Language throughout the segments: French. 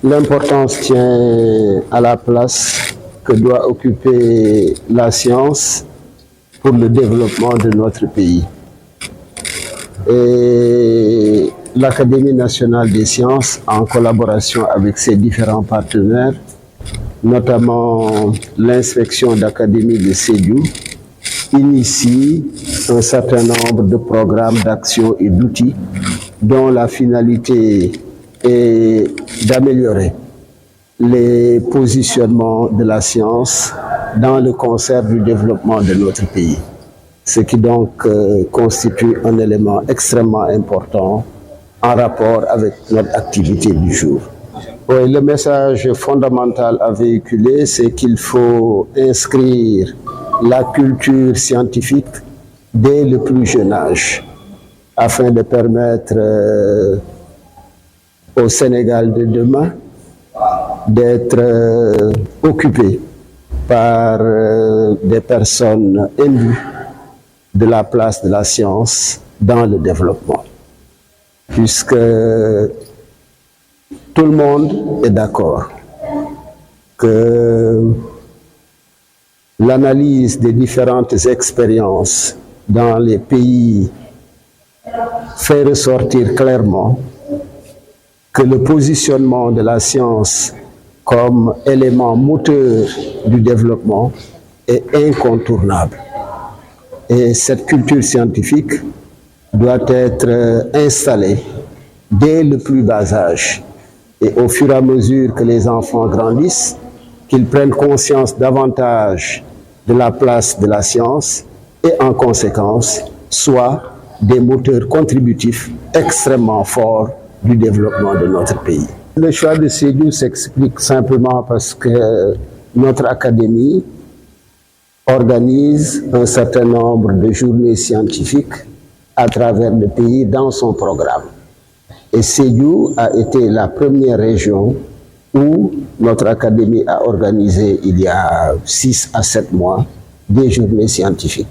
L'importance tient à la place que doit occuper la science pour le développement de notre pays. Et l'Académie nationale des sciences, en collaboration avec ses différents partenaires, notamment l'inspection d'académie de Sédhiou, initie un certain nombre de programmes d'action et d'outils dont la finalité est d'améliorer les positionnements de la science dans le concert du développement de notre pays. Ce qui donc constitue un élément extrêmement important en rapport avec notre activité du jour. Oui, le message fondamental à véhiculer, c'est qu'il faut inscrire la culture scientifique dès le plus jeune âge, afin de permettre au Sénégal de demain d'être occupé par des personnes élues de la place de la science dans le développement. Puisque tout le monde est d'accord que l'analyse des différentes expériences dans les pays fait ressortir clairement que le positionnement de la science comme élément moteur du développement est incontournable. Et cette culture scientifique doit être installée dès le plus bas âge. Et au fur et à mesure que les enfants grandissent, qu'ils prennent conscience davantage de la place de la science et en conséquence, soient des moteurs contributifs extrêmement forts du développement de notre pays. Le choix de Sédhiou s'explique simplement parce que notre académie organise un certain nombre de journées scientifiques à travers le pays dans son programme. Et Sédhiou a été la première région où notre académie a organisé il y a 6 à 7 mois des journées scientifiques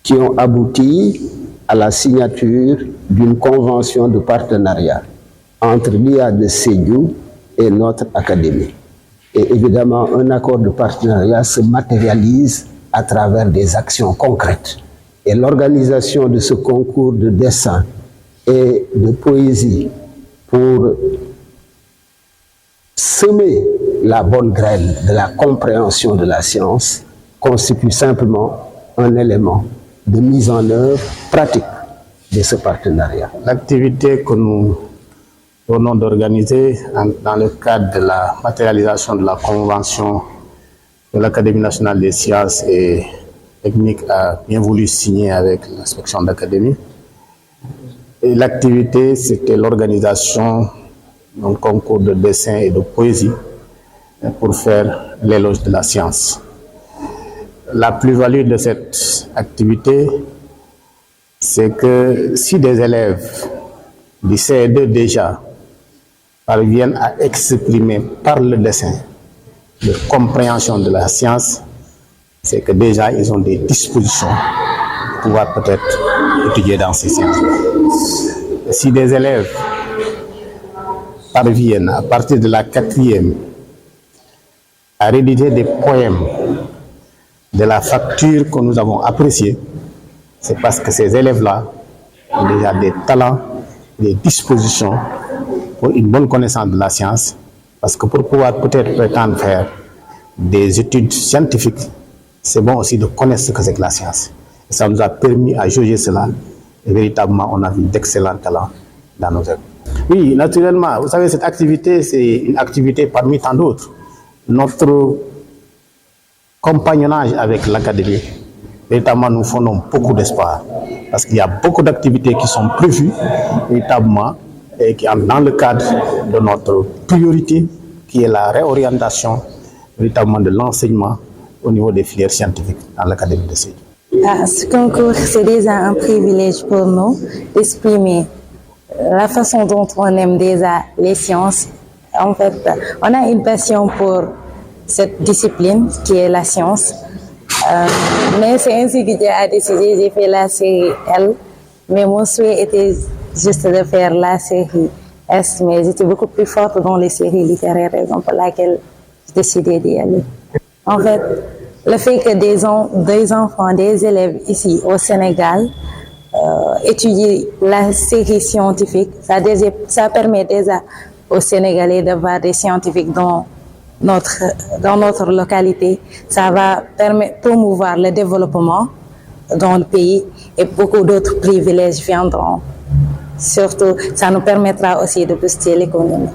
qui ont abouti à la signature d'une convention de partenariat entre l'IA de Sédhiou et notre académie. Et évidemment, un accord de partenariat se matérialise à travers des actions concrètes. Et l'organisation de ce concours de dessin et de poésie pour semer la bonne graine de la compréhension de la science constitue simplement un élément de mise en œuvre pratique de ce partenariat. L'activité que nous venons d'organiser dans le cadre de la matérialisation de la convention de l'Académie nationale des sciences et techniques a bien voulu signer avec l'inspection d'académie. Et l'activité, c'était l'organisation d'un concours de dessin et de poésie pour faire l'éloge de la science. La plus-value de cette activité, c'est que si des élèves du CE2 déjà parviennent à exprimer par le dessin leur compréhension de la science, c'est que déjà ils ont des dispositions pour pouvoir peut-être étudier dans ces sciences-là. Si des élèves parviennent à partir de la 4e à rédiger des poèmes de la facture que nous avons appréciée, c'est parce que ces élèves-là ont déjà des talents, des dispositions pour une bonne connaissance de la science, parce que pour pouvoir peut-être prétendre faire des études scientifiques, c'est bon aussi de connaître ce que c'est que la science. Et ça nous a permis à juger cela, et véritablement on a vu d'excellents talents dans nos écoles. Oui, naturellement, vous savez, cette activité, c'est une activité parmi tant d'autres. Notre compagnonnage avec l'académie, véritablement nous fondons beaucoup d'espoir, parce qu'il y a beaucoup d'activités qui sont prévues, véritablement, et qui entrent dans le cadre de notre priorité, qui est la réorientation, véritablement, de l'enseignement au niveau des filières scientifiques dans l'Académie de Sédhiou. Ce concours, c'est déjà un privilège pour nous d'exprimer la façon dont on aime déjà les sciences. En fait, on a une passion pour cette discipline qui est la science. Mais c'est ainsi que Dieu a décidé, j'ai fait la série L, mais mon souhait était juste de faire la série S, mais j'étais beaucoup plus forte dans les séries littéraires, raison pour laquelle j'ai décidé d'y aller. En fait, le fait que des enfants, des élèves ici au Sénégal étudient la série scientifique, ça permet déjà aux Sénégalais de voir des scientifiques dans notre localité. Ça va promouvoir le développement dans le pays et beaucoup d'autres privilèges viendront. Surtout, ça nous permettra aussi de booster l'économie.